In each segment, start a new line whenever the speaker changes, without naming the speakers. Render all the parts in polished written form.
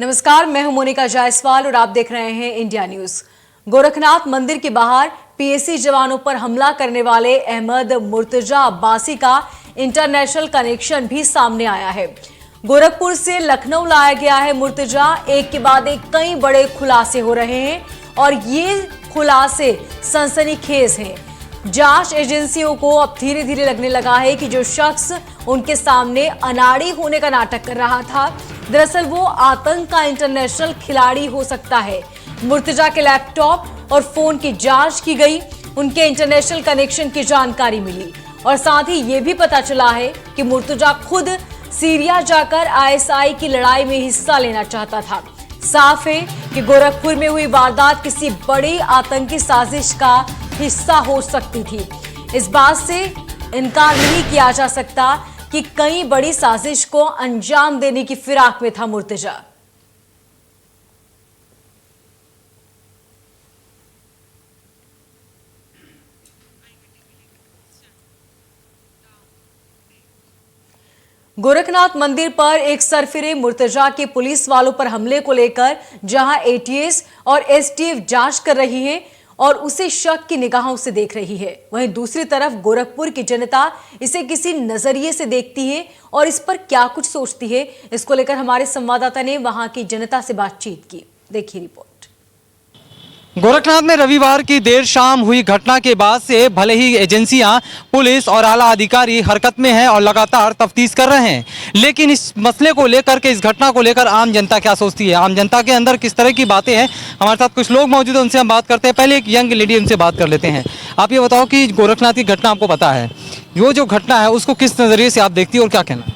नमस्कार, मैं हूं मोनिका जायसवाल और आप देख रहे हैं इंडिया न्यूज। गोरखनाथ मंदिर के बाहर पीएसी जवानों पर हमला करने वाले अहमद मुर्तजा अब्बासी का इंटरनेशनल कनेक्शन भी सामने आया है। गोरखपुर से लखनऊ लाया गया है मुर्तजा। एक के बाद एक कई बड़े खुलासे हो रहे हैं और ये खुलासे सनसनीखेज हैं। जांच एजेंसियों को अब धीरे धीरे लगने लगा है कि जो शख्स उनके सामने अनाड़ी होने का नाटक कर रहा था, दरअसल वो आतंक का इंटरनेशनल खिलाड़ी हो सकता है। मुर्तजा के लैपटॉप और फोन की जांच की गई, उनके इंटरनेशनल कनेक्शन की जानकारी मिली और साथ ही ये भी पता चला है कि मुर्तजा खुद सीरिया जाकर आईएसआई की लड़ाई में हिस्सा लेना चाहता था। साफ है कि गोरखपुर में हुई वारदात किसी बड़ी आतंकी साजिश का हिस्सा हो सकती थी। इस बात से इनकार नहीं किया जा सकता कि कई बड़ी साजिश को अंजाम देने की फिराक में था मुर्तजा। गोरखनाथ मंदिर पर एक सरफिरे मुर्तजा के पुलिस वालों पर हमले को लेकर जहां एटीएस और एसटीएफ जांच कर रही है और उसे शक की निगाहों से देख रही है, वहीं दूसरी तरफ गोरखपुर की जनता इसे किसी नजरिए से देखती है और इस पर क्या कुछ सोचती है, इसको लेकर हमारे संवाददाता ने वहां की जनता से बातचीत की। देखिए रिपोर्ट।
गोरखनाथ में रविवार की देर शाम हुई घटना के बाद से भले ही एजेंसियां, पुलिस और आला अधिकारी हरकत में हैं और लगातार तफ्तीश कर रहे हैं, लेकिन इस मसले को लेकर के, इस घटना को लेकर आम जनता क्या सोचती है, आम जनता के अंदर किस तरह की बातें हैं। हमारे साथ कुछ लोग मौजूद हैं, उनसे हम बात करते हैं। पहले एक यंग लेडी, उनसे बात कर लेते हैं। आप ये बताओ कि गोरखनाथ की घटना आपको पता है, वो जो घटना है उसको किस नज़रिए से आप देखती है और क्या कहना?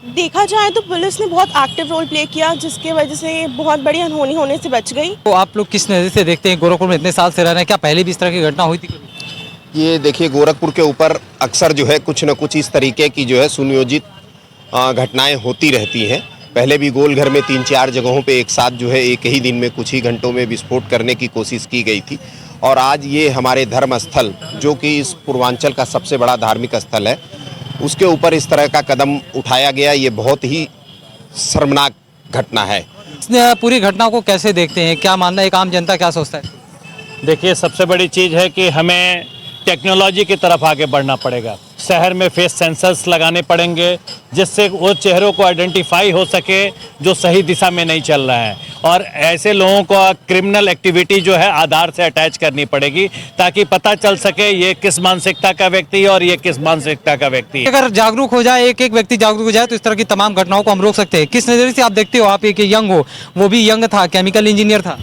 देखा जाए तो पुलिस ने बहुत एक्टिव रोल प्ले किया, जिसके वजह से बहुत बड़ी अनहोनी होने से बच गई।
तो आप लोग किस नज़र से देखते हैं? गोरखपुर में इतने साल से रह रहे हैं, क्या पहले भी इस तरह की घटना हुई थी?
ये देखिए, गोरखपुर के ऊपर अक्सर जो है कुछ न कुछ इस तरीके की जो है सुनियोजित घटनाएं होती रहती हैं। पहले भी गोलघर में 3-4 जगहों पे एक साथ जो है एक ही दिन में कुछ ही घंटों में विस्फोट करने की कोशिश की गई थी और आज ये हमारे धर्म स्थल, जो कि इस पूर्वांचल का सबसे बड़ा धार्मिक स्थल है, उसके ऊपर इस तरह का कदम उठाया गया। ये बहुत ही शर्मनाक घटना है।
पूरी घटना को कैसे देखते हैं, क्या मानना है, एक आम जनता क्या सोचता है?
देखिए, सबसे बड़ी चीज़ है कि हमें टेक्नोलॉजी की तरफ आगे बढ़ना पड़ेगा। शहर में फेस सेंसर्स लगाने पड़ेंगे, जिससे वो चेहरों को आइडेंटिफाई हो सके जो सही दिशा में नहीं चल रहा है, और ऐसे लोगों को क्रिमिनल एक्टिविटी जो है आधार से अटैच करनी पड़ेगी ताकि पता चल सके ये किस मानसिकता का व्यक्ति है और ये किस मानसिकता का व्यक्ति है।
अगर जागरूक हो जाए, एक एक व्यक्ति जागरूक हो जाए तो इस तरह की तमाम घटनाओं को हम रोक सकते हैं। किस नज़रिए से आप देखते हो? आप एक यंग हो, वो भी यंग था, केमिकल इंजीनियर था।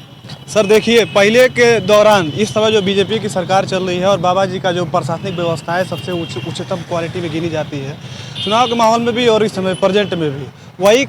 सर देखिए, पहले के दौरान इस समय जो बीजेपी की सरकार चल रही है और बाबा जी का जो प्रशासनिक व्यवस्था है सबसे उच्चतम क्वालिटी में गिनी जाती है, चुनाव के माहौल में भी और इस समय प्रेजेंट में भी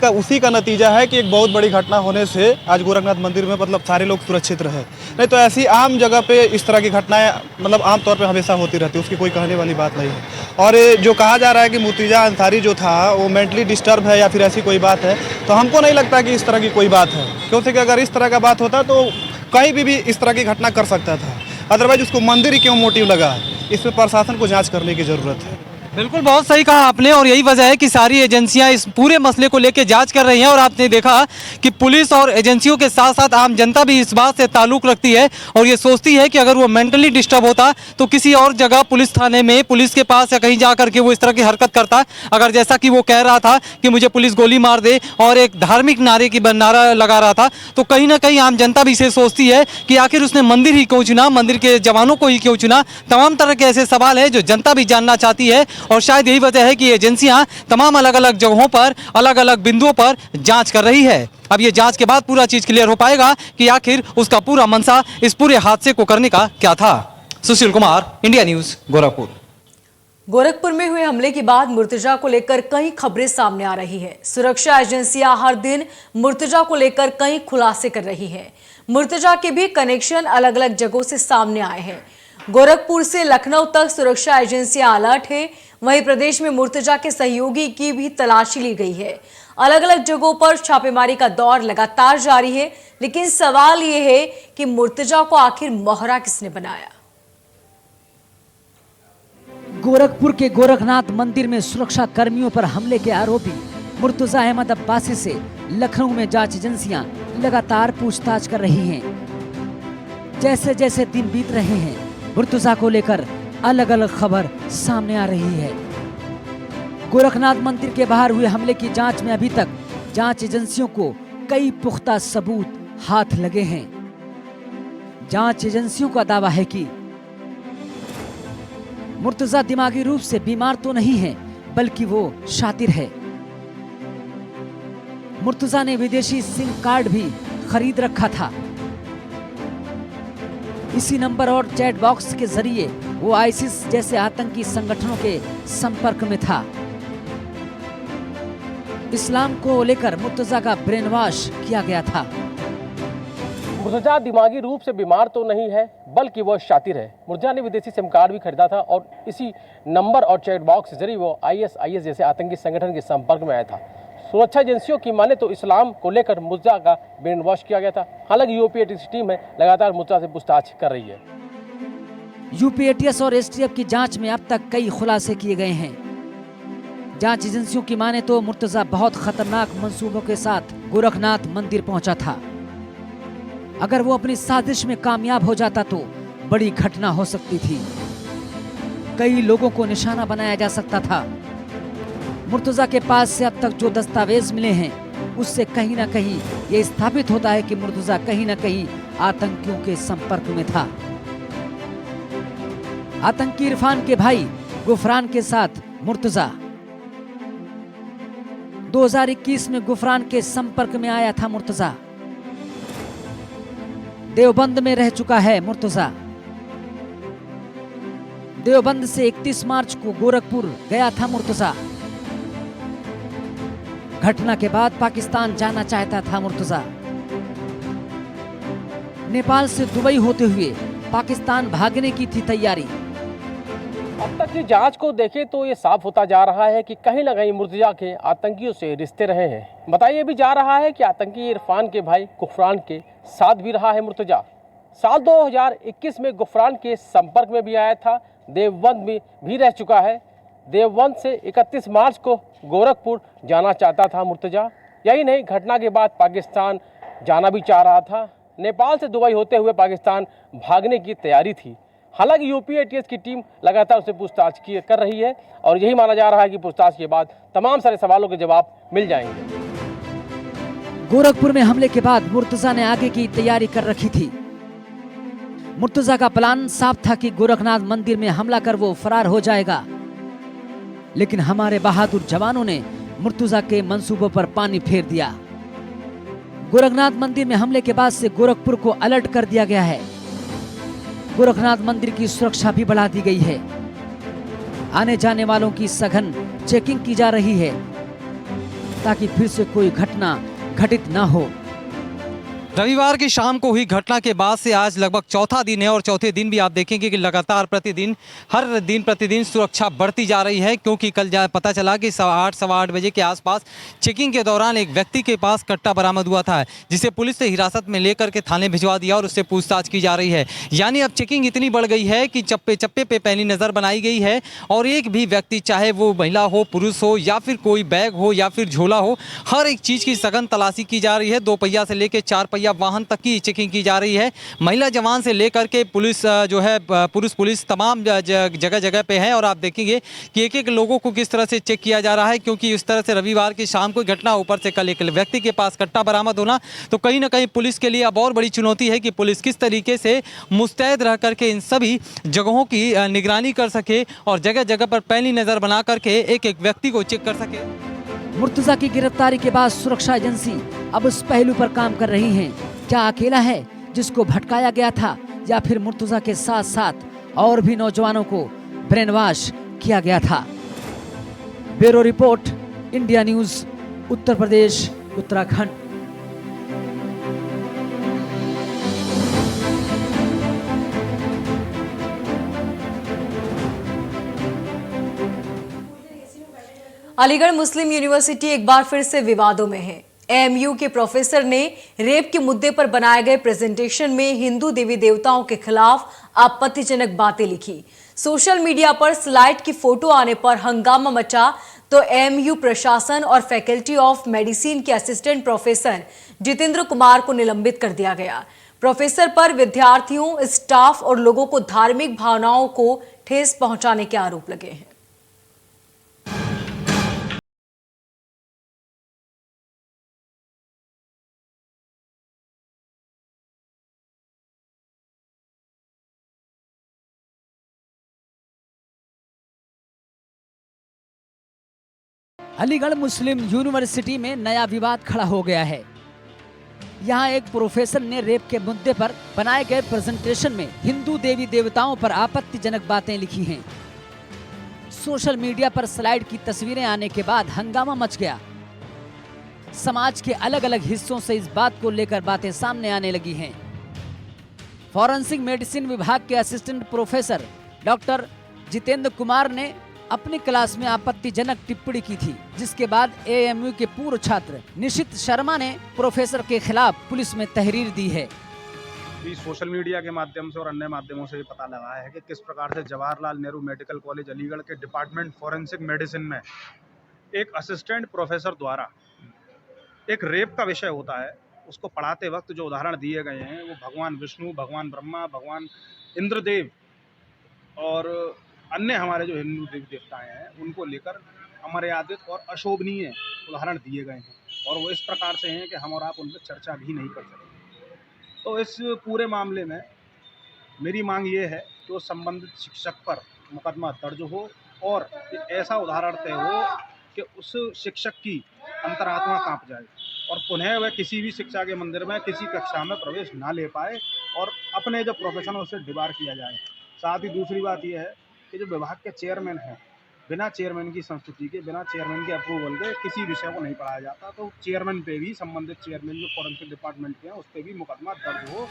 उसी का नतीजा है कि एक बहुत बड़ी घटना होने से आज गोरखनाथ मंदिर में मतलब सारे लोग सुरक्षित रहे। नहीं तो ऐसी आम जगह पे इस तरह की घटनाएं मतलब आम तौर पे हमेशा होती रहती है, उसकी कोई कहने वाली बात नहीं है। और जो कहा जा रहा है कि मुर्तजा अंसारी जो था वो मेंटली डिस्टर्ब है या फिर ऐसी कोई बात है, तो हमको नहीं लगता कि इस तरह की कोई बात है, क्योंकि अगर इस तरह का बात होता तो कहीं भी इस तरह की घटना कर सकता था। अदरवाइज उसको मंदिर ही क्यों मोटिव लगा, इसमें प्रशासन को जांच करने की जरूरत है।
बिल्कुल, बहुत सही कहा आपने, और यही वजह है कि सारी एजेंसियां इस पूरे मसले को लेकर जांच कर रही हैं। और आपने देखा कि पुलिस और एजेंसियों के साथ साथ आम जनता भी इस बात से ताल्लुक रखती है और ये सोचती है कि अगर वो मेंटली डिस्टर्ब होता तो किसी और जगह पुलिस थाने में, पुलिस के पास या कहीं जा करके वो इस तरह की हरकत करता। अगर जैसा कि वो कह रहा था कि मुझे पुलिस गोली मार दे और एक धार्मिक नारा लगा रहा था, तो कहीं ना कहीं आम जनता भी इसे सोचती है कि आखिर उसने मंदिर ही क्यों चुना, मंदिर के जवानों को ही क्यों चुना। तमाम तरह के ऐसे सवाल है जो जनता भी जानना चाहती है और शायद यही वजह है कि एजेंसियां तमाम अलग अलग जगहों पर, अलग अलग बिंदुओं पर जांच कर रही है। अब ये जांच के बाद पूरा चीज क्लियर हो पाएगा कि आखिर उसका पूरा मंशा इस पूरे हादसे को करने का क्या था। Sushil Kumar, India news, Gorakhpur.
गोरखपुर में हुए हमले के बाद मुर्तजा को लेकर कई खबरें सामने आ रही है। सुरक्षा एजेंसियां हर दिन मुर्तजा को लेकर कई खुलासे कर रही है। मुर्तजा के भी कनेक्शन अलग अलग जगहों से सामने आए हैं। गोरखपुर से लखनऊ तक सुरक्षा एजेंसियां अलर्ट है। वहीं प्रदेश में मुर्तजा के सहयोगी की भी तलाशी ली गई है। अलग अलग जगहों पर छापेमारी का दौर लगातार जारी है, लेकिन सवाल यह है कि मुर्तजा को आखिर मोहरा किसने बनाया।
गोरखपुर के गोरखनाथ मंदिर में सुरक्षा कर्मियों पर हमले के आरोपी मुर्तजा अहमद अब्बासी से लखनऊ में जांच एजेंसियां लगातार पूछताछ कर रही हैं। जैसे जैसे दिन बीत रहे हैं, मुर्तजा को लेकर अलग अलग खबर सामने आ रही है। गोरखनाथ मंदिर के बाहर हुए हमले की जांच में अभी तक जांच एजेंसियों को कई पुख्ता सबूत हाथ लगे हैं। जांच एजेंसियों का दावा है कि मुर्तजा दिमागी रूप से बीमार तो नहीं है, बल्कि वो शातिर है। मुर्तजा ने विदेशी सिम कार्ड भी खरीद रखा था। इसी नंबर और चैट बॉक्स के जरिए वो आईसिस जैसे आतंकी संगठनों के संपर्क में था। इस्लाम को लेकर मुर्तजा का ब्रेन वॉश किया गया था।
मुर्तजा दिमागी रूप से बीमार तो नहीं है, बल्कि वह शातिर है। मुर्तजा ने विदेशी सिम कार्ड भी खरीदा था और इसी नंबर और चैट बॉक्स के जरिए वो आईएसआईएस जैसे आतंकी संगठन के संपर्क में आया था। सुरक्षा एजेंसियों की माने तो इस्लाम को लेकर मुर्तजा का ब्रेन वॉश किया गया था। हालांकि यूपी एटीएस टीम है लगातार मुर्तजा से पूछताछ कर रही है।
यूपी एटीएस और एसटीएफ की जांच में अब तक कई खुलासे किए गए हैं। जांच एजेंसियों की माने तो मुर्तजा बहुत खतरनाक मंसूबों के साथ गोरखनाथ मंदिर पहुंचा था। अगर वो अपनी साजिश में कामयाब हो जाता तो बड़ी घटना हो सकती थी। कई लोगों को निशाना बनाया जा सकता था। मुर्तजा के पास से अब तक जो दस्तावेज मिले हैं, उससे कहीं ना कहीं ये स्थापित होता है कि मुर्तजा कहीं ना कहीं आतंकियों के संपर्क में था। आतंकी इरफान के भाई गुफरान के साथ मुर्तजा 2021 में गुफरान के संपर्क में आया था। मुर्तजा देवबंद में रह चुका है। मुर्तजा देवबंद से 31 मार्च को गोरखपुर गया था। मुर्तजा घटना के बाद पाकिस्तान जाना चाहता था। मुर्तजा नेपाल से दुबई होते हुए पाकिस्तान भागने की थी तैयारी।
अब तक की जांच को देखें तो ये साफ होता जा रहा है कि कहीं ना कहीं मुर्तजा के आतंकियों से रिश्ते रहे हैं। बताया भी जा रहा है कि आतंकी इरफान के भाई गुफरान के साथ भी रहा है मुर्तजा। साल 2021 में गुफरान के संपर्क में भी आया था। देवबंद में भी रह चुका है। देवबंद से 31 मार्च को गोरखपुर जाना चाहता था मुर्तजा। यही नहीं, घटना के बाद पाकिस्तान जाना भी चाह रहा था। नेपाल से दुबई होते हुए पाकिस्तान भागने की तैयारी थी। हालांकि यूपी एटीएस की टीम लगातार उससे पूछताछ कर रही है और यही माना जा रहा है कि पूछताछ के बाद तमाम सारे सवालों के जवाब मिल जाएंगे।
गोरखपुर में हमले के बाद मुर्तजा ने आगे की तैयारी कर रखी थी। मुर्तजा का प्लान साफ था कि गोरखनाथ मंदिर में हमला कर वो फरार हो जाएगा, लेकिन हमारे बहादुर जवानों ने मुर्तजा के मंसूबों पर पानी फेर दिया। गोरखनाथ मंदिर में हमले के बाद से गोरखपुर को अलर्ट कर दिया गया है। गोरखनाथ मंदिर की सुरक्षा भी बढ़ा दी गई है। आने जाने वालों की सघन चेकिंग की जा रही है ताकि फिर से कोई घटना घटित ना हो।
रविवार की शाम को हुई घटना के बाद से आज लगभग चौथा दिन है और चौथे दिन भी आप देखेंगे कि लगातार हर दिन प्रतिदिन सुरक्षा बढ़ती जा रही है, क्योंकि कल पता चला कि 8:15 बजे के आसपास चेकिंग के दौरान एक व्यक्ति के पास कट्टा बरामद हुआ था, जिसे पुलिस ने हिरासत में लेकर के थाने भिजवा दिया और उससे पूछताछ की जा रही है। यानी अब चेकिंग इतनी बढ़ गई है कि चप्पे चप्पे पे पैनी नज़र बनाई गई है और एक भी व्यक्ति, चाहे वो महिला हो, पुरुष हो या फिर कोई बैग हो या फिर झोला हो, हर एक चीज़ की सघन तलाशी की जा रही है। 2 पहिया से लेकर 4 पहिया वाहन तक की चेकिंग की जा रही है। महिला जवान से लेकर के पुलिस जो है पुलिस तमाम जगह जगह पे है और आप देखेंगे कि एक एक लोगों को किस तरह से चेक किया जा रहा है, क्योंकि इस तरह से रविवार की शाम को घटना, ऊपर से कल एक व्यक्ति के पास कट्टा बरामद होना, तो कहीं ना कहीं पुलिस के लिए अब और बड़ी चुनौती है कि पुलिस किस तरीके से मुस्तैद रह करके इन सभी जगहों की निगरानी कर सके और जगह जगह पर पैनी नज़र बना करके एक एक व्यक्ति को चेक कर सके।
मुर्तजा की गिरफ्तारी के बाद सुरक्षा एजेंसी अब उस पहलू पर काम कर रही है। क्या अकेला है जिसको भटकाया गया था, या फिर मुर्तजा के साथ साथ और भी नौजवानों को ब्रेन वॉश किया गया था? Bureau report, India news, Uttar Pradesh, Uttarakhand.
Aligarh मुस्लिम यूनिवर्सिटी एक बार फिर से विवादों में है। एएमयू के प्रोफेसर ने रेप के मुद्दे पर बनाए गए प्रेजेंटेशन में हिंदू देवी देवताओं के खिलाफ आपत्तिजनक बातें लिखी। सोशल मीडिया पर स्लाइड की फोटो आने पर हंगामा मचा। तो एएमयू प्रशासन और फैकल्टी ऑफ मेडिसिन के असिस्टेंट प्रोफेसर जितेंद्र कुमार को निलंबित कर दिया गया। प्रोफेसर पर विद्यार्थियों, स्टाफ और लोगों को धार्मिक भावनाओं को ठेस पहुंचाने के आरोप लगे हैं।
अलीगढ़ मुस्लिम यूनिवर्सिटी में नया विवाद खड़ा हो गया है। यहाँ एक प्रोफेसर ने रेप के मुद्दे पर बनाए गए प्रेजेंटेशन में हिंदू देवी देवताओं पर आपत्तिजनक बातें लिखी हैं। सोशल मीडिया पर स्लाइड की तस्वीरें आने के बाद हंगामा मच गया। समाज के अलग अलग हिस्सों से इस बात को लेकर बातें सामने आने लगी हैं। फॉरेंसिक मेडिसिन विभाग के assistant professor doctor Jitendra Kumar ने अपनी क्लास में आपत्तिजनक टिप्पणी की थी, जिसके बाद एएमयू के पूर्व छात्र निशित शर्मा ने प्रोफेसर के खिलाफ पुलिस में तहरीर दी है।
सोशल मीडिया के माध्यम से और अन्य माध्यमों से ये पता लगा है कि किस प्रकार से जवाहरलाल नेहरू मेडिकल कॉलेज अलीगढ़ के डिपार्टमेंट फॉरेंसिक मेडिसिन में एक असिस्टेंट प्रोफेसर द्वारा एक रेप का विषय होता है, उसको पढ़ाते वक्त जो उदाहरण दिए गए हैं वो भगवान विष्णु, भगवान ब्रह्मा, भगवान इंद्रदेव और अन्य हमारे जो हिंदू देवी देवताएं हैं उनको लेकर अमर्यादित और अशोभनीय उदाहरण दिए गए हैं और वो इस प्रकार से हैं कि हम और आप उन पर चर्चा भी नहीं कर सकते। तो इस पूरे मामले में मेरी मांग ये है कि वो संबंधित शिक्षक पर मुकदमा दर्ज हो और एक ऐसा उदाहरण तय हो कि उस शिक्षक की अंतरात्मा कांप जाए और पुनः वह किसी भी शिक्षा के मंदिर में किसी कक्षा में प्रवेश ना ले पाए और अपने जो प्रोफेशन है उससे डिबार किया जाए। साथ ही दूसरी बात यह है कि जो विभाग के चेयरमैन हैं, बिना चेयरमैन की संस्तुति के, बिना चेयरमैन के अप्रूवल के किसी विषय को नहीं पढ़ाया जाता, तो चेयरमैन पे भी, संबंधित चेयरमैन जो फॉरेंसिक डिपार्टमेंट के हैं उस पर भी मुकदमा दर्ज हो।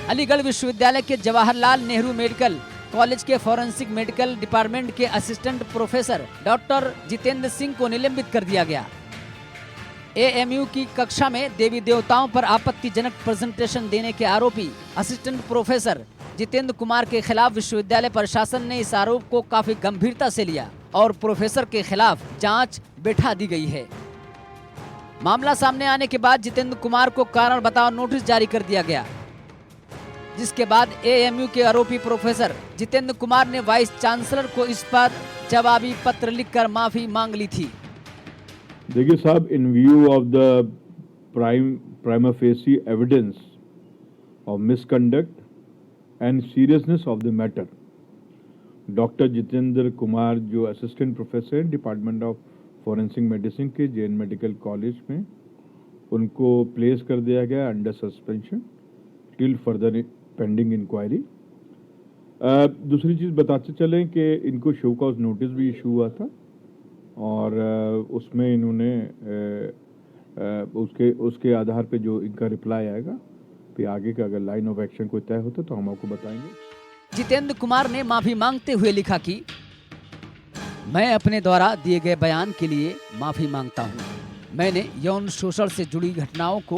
अलीगढ़ विश्वविद्यालय के जवाहरलाल नेहरू मेडिकल कॉलेज के फॉरेंसिक मेडिकल डिपार्टमेंट के assistant professor doctor Jitendra Singh को निलंबित कर दिया गया। एएमयू की कक्षा में देवी देवताओं पर आपत्तिजनक प्रेजेंटेशन देने के आरोपी असिस्टेंट प्रोफेसर जितेंद्र कुमार के खिलाफ विश्वविद्यालय प्रशासन ने इस आरोप को काफी गंभीरता से लिया और प्रोफेसर के खिलाफ जांच बैठा दी गई है। मामला सामने आने के बाद जितेंद्र कुमार को कारण बताओ नोटिस जारी कर दिया गया, जिसके बाद एएमयू के आरोपी प्रोफेसर जितेंद्र कुमार ने वाइस चांसलर को इस पर जवाबी पत्र लिखकर माफी मांग ली थी।
देखिए साहब, in view of the prima facie evidence of misconduct and seriousness of the matter, doctor Jitendra Kumar जो असिस्टेंट प्रोफेसर हैं डिपार्टमेंट ऑफ फॉरेंसिक मेडिसिन के जेएन मेडिकल कॉलेज में, उनको प्लेस कर दिया गया under suspension till further pending inquiry. दूसरी चीज़ बताते चलें कि इनको शो कॉज नोटिस भी इशू हुआ था और उसमें इन्होंने उसके आधार पे जो इनका रिप्लाई आएगा फिर आगे का अगर लाइन ऑफ एक्शन कोई तय होता तो हम आपको बताएंगे।
जितेंद्र कुमार ने माफी मांगते हुए लिखा कि मैं अपने द्वारा दिए गए बयान के लिए माफी मांगता हूं। मैंने यौन शोषण से जुड़ी घटनाओं को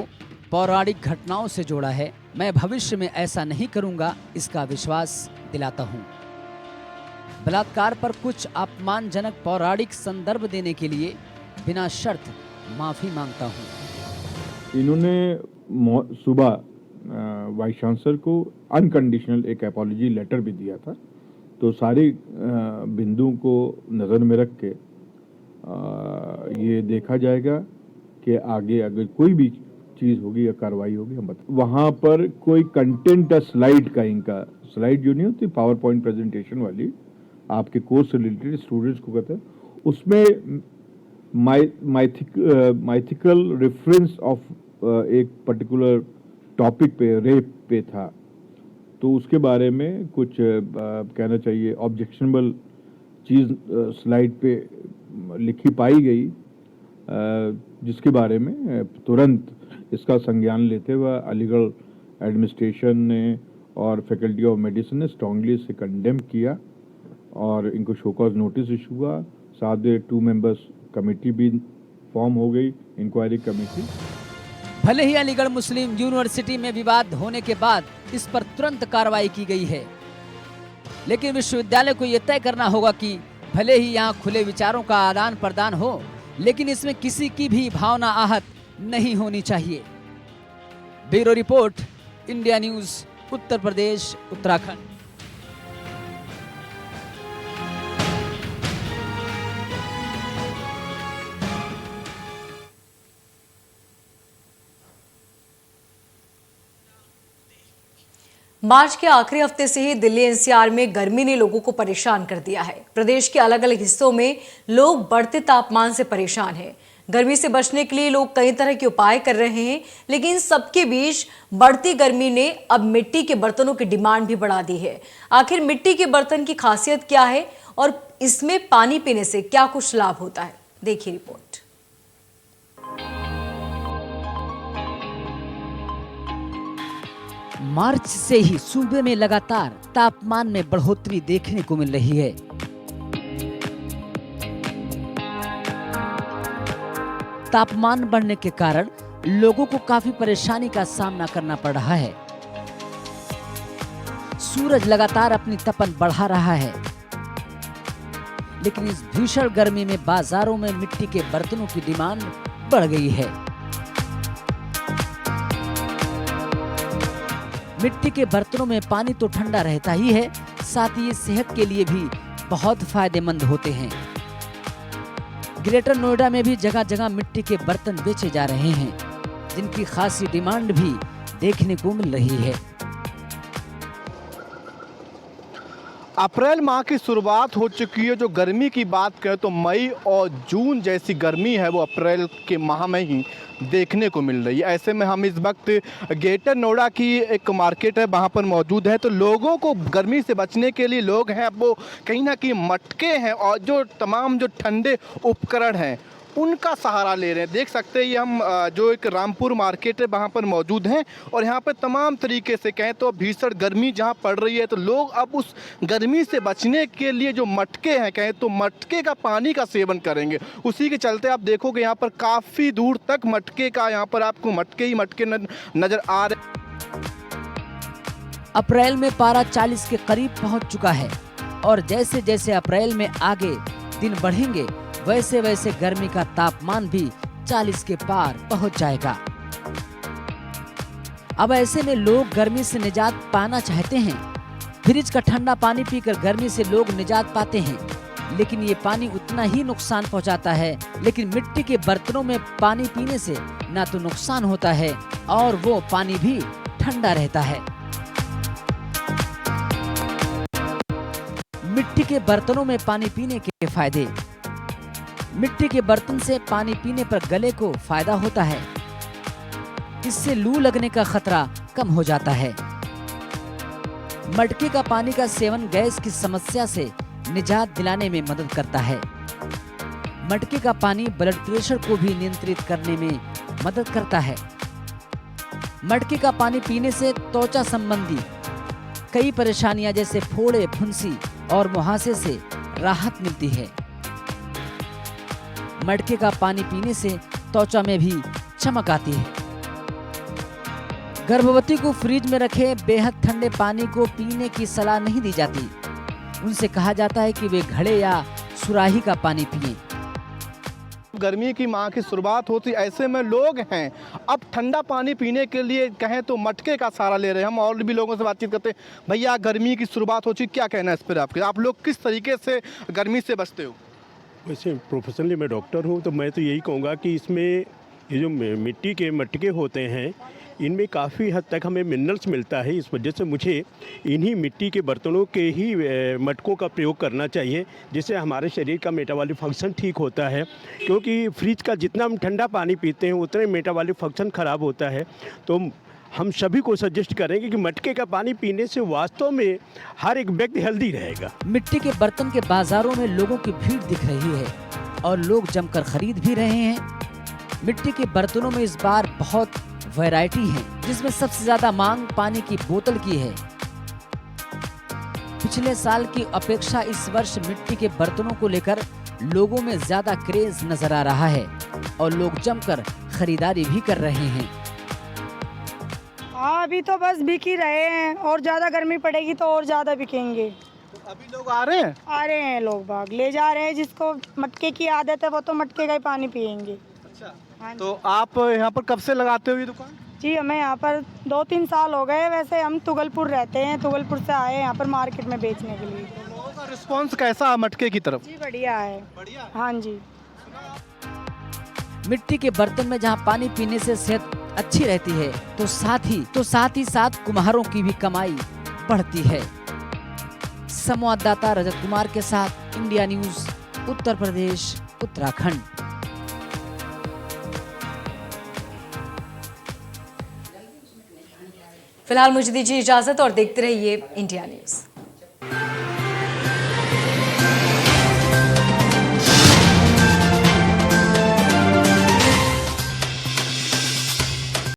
पौराणिक घटनाओं से जोड़ा है। मैं भविष्य में ऐसा नहीं करूंगा, इसका विश्वास दिलाता हूं। बलात्कार पर कुछ अपमानजनक पौराणिक संदर्भ देने के लिए बिना शर्त माफी मांगता हूं।
इन्होंने सुबह वाइस चांसलर को अनकंडीशनल एक अपॉलजी लेटर भी दिया था, तो सारे बिंदुओं को नज़र में रख के ये देखा जाएगा कि आगे अगर कोई भी चीज़ होगी या कार्रवाई होगी हम बता। वहाँ पर कोई कंटेंट स्लाइड का, इनका स्लाइड जो नहीं होती पावर पॉइंट प्रेजेंटेशन वाली, आपके कोर्स से रिलेटेड स्टूडेंट्स को कहते हैं, उसमें माइथिकल रेफरेंस ऑफ एक पर्टिकुलर टॉपिक पे, रेप पे था, तो उसके बारे में कुछ कहना चाहिए ऑब्जेक्शनबल चीज़ स्लाइड पे लिखी पाई गई, जिसके बारे में तुरंत इसका संज्ञान लेते हुए अलीगढ़ एडमिनिस्ट्रेशन ने और फैकल्टी ऑफ मेडिसिन ने स्ट्रांगली इसे कंडेम किया और इनको शो कॉज नोटिस इशू हुआ। साथ में 2 मेंबर्स कमेटी भी फॉर्म हो गई, इंक्वायरी कमेटी।
भले ही अलीगढ़ मुस्लिम यूनिवर्सिटी में विवाद होने के बाद इस पर तुरंत कार्रवाई की गई है, लेकिन विश्वविद्यालय को यह तय करना होगा कि भले ही यहाँ खुले विचारों का आदान प्रदान हो, लेकिन इसमें किसी की भी भावना आहत नहीं होनी चाहिए। Bureau report, India news, Uttar Pradesh, Uttarakhand.
मार्च के आखिरी हफ्ते से ही दिल्ली एनसीआर में गर्मी ने लोगों को परेशान कर दिया है। प्रदेश के अलग अलग हिस्सों में लोग बढ़ते तापमान से परेशान हैं। गर्मी से बचने के लिए लोग कई तरह के उपाय कर रहे हैं, लेकिन सबके बीच बढ़ती गर्मी ने अब मिट्टी के बर्तनों की डिमांड भी बढ़ा दी है। आखिर मिट्टी के बर्तन की खासियत क्या है और इसमें पानी पीने से क्या कुछ लाभ होता है, देखिए रिपोर्ट।
मार्च से ही सूबे में लगातार तापमान में बढ़ोतरी देखने को मिल रही है। तापमान बढ़ने के कारण लोगों को काफी परेशानी का सामना करना पड़ रहा है। सूरज लगातार अपनी तपन बढ़ा रहा है, लेकिन इस भीषण गर्मी में बाजारों में मिट्टी के बर्तनों की डिमांड बढ़ गई है। मिट्टी के बर्तनों में पानी तो ठंडा रहता ही है, साथ ही ये सेहत के लिए भी बहुत फायदेमंद होते हैं। ग्रेटर नोएडा में भी जगह जगह मिट्टी के बर्तन बेचे जा रहे हैं, जिनकी खासी डिमांड भी देखने को मिल रही है।
अप्रैल माह की शुरुआत हो चुकी है। जो गर्मी की बात करें तो मई और जून जैसी गर्मी है वो अप्रैल के माह में ही देखने को मिल रही है। ऐसे में हम इस वक्त ग्रेटर नोएडा की एक मार्केट है, वहाँ पर मौजूद है। तो लोगों को गर्मी से बचने के लिए लोग हैं अब वो कहीं ना कहीं मटके हैं और जो तमाम जो ठंडे उपकरण हैं उनका सहारा ले रहे हैं। देख सकते हैं ये हम जो एक रामपुर मार्केट है वहाँ पर मौजूद हैं और यहाँ पर तमाम तरीके से कहें तो भीषण गर्मी जहाँ पड़ रही है, तो लोग अब उस गर्मी से बचने के लिए जो मटके हैं कहें तो मटके का पानी का सेवन करेंगे। उसी के चलते आप देखोगे यहाँ पर काफ़ी दूर तक मटके का, यहाँ पर आपको मटके ही मटके नज़र आ रहे।
अप्रैल में पारा 40 के करीब पहुँच चुका है और जैसे जैसे अप्रैल में आगे दिन बढ़ेंगे वैसे वैसे गर्मी का तापमान भी 40 के पार पहुंच जाएगा। अब ऐसे में लोग गर्मी से निजात पाना चाहते हैं। फ्रिज का ठंडा पानी पीकर गर्मी से लोग निजात पाते हैं, लेकिन ये पानी उतना ही नुकसान पहुंचाता है। लेकिन मिट्टी के बर्तनों में पानी पीने से ना तो नुकसान होता है और वो पानी भी ठंडा रहता है। मिट्टी के बर्तनों में पानी पीने के फायदे। मिट्टी के बर्तन से पानी पीने पर गले को फायदा होता है। इससे लू लगने का खतरा कम हो जाता है। मटके का पानी का सेवन गैस की समस्या से निजात दिलाने में मदद करता है। मटके का पानी ब्लड प्रेशर को भी नियंत्रित करने में मदद करता है। मटके का पानी पीने से त्वचा संबंधी कई परेशानियां जैसे फोड़े, फुंसी और मुहासे से राहत मिलती है। मटके का पानी पीने से त्वचा में भी चमक आती है। गर्भवती को फ्रिज में रखे बेहद ठंडे पानी को पीने की सलाह नहीं दी जाती। उनसे कहा जाता है कि वे घड़े या सुराही का पानी पिएं।
गर्मी की माह की शुरुआत होती, ऐसे में लोग हैं अब ठंडा पानी पीने के लिए कहें तो मटके का सहारा ले रहे हैं। हम और भी लोगों से बातचीत करते हैं। भैया गर्मी की शुरुआत हो चुकी, क्या कहना है इस पर आपके? आप लोग किस तरीके से गर्मी से बचते हो?
वैसे प्रोफेशनली मैं डॉक्टर हूँ, तो मैं तो यही कहूँगा कि इसमें ये जो मिट्टी के मटके होते हैं इनमें काफ़ी हद तक हमें मिनरल्स मिलता है। इस वजह से मुझे इन्हीं मिट्टी के बर्तनों के ही मटकों का प्रयोग करना चाहिए, जिससे हमारे शरीर का मेटाबॉलिक फंक्शन ठीक होता है। क्योंकि फ्रिज का जितना हम ठंडा पानी पीते हैं उतना ही मेटाबॉलिक फंक्शन ख़राब होता है। तो हम सभी को सजेस्ट करेंगे कि मटके का पानी पीने से वास्तव में हर एक व्यक्ति हेल्दी रहेगा।
मिट्टी के बर्तन के बाजारों में लोगों की भीड़ दिख रही है और लोग जमकर खरीद भी रहे हैं। मिट्टी के बर्तनों में इस बार बहुत वैरायटी है, जिसमें सबसे ज्यादा मांग पानी की बोतल की है। पिछले साल की अपेक्षा इस वर्ष मिट्टी के बर्तनों को लेकर लोगों में ज्यादा क्रेज नजर आ रहा है और लोग जमकर खरीदारी भी कर रहे हैं।
हाँ, अभी तो बस बिक ही रहे हैं और ज़्यादा गर्मी पड़ेगी तो और ज़्यादा बिकेंगे।
अभी लोग आ रहे हैं?
आ रहे हैं लोग बाग, ले जा रहे हैं। जिसको मटके की आदत है वो तो मटके का ही पानी पियेंगे।
अच्छा, तो आप यहाँ पर कब से लगाते हो ये दुकान?
जी हमें यहाँ पर 2-3 साल हो गए। वैसे हम तुगलपुर रहते हैं, तुगलपुर से आए हैं यहाँ पर मार्केट में बेचने के लिए।
तो लोगों का रिस्पॉन्स कैसा है मटके की तरफ?
जी बढ़िया है।
बढ़िया।
हाँ जी।
मिट्टी के बर्तन में जहां पानी पीने से सेहत अच्छी रहती है तो साथ ही कुम्हारों की भी कमाई बढ़ती है। संवाददाता रजत कुमार के साथ इंडिया न्यूज, उत्तर प्रदेश, उत्तराखंड।
फिलहाल मुझे दीजिए इजाजत और देखते रहिए इंडिया न्यूज।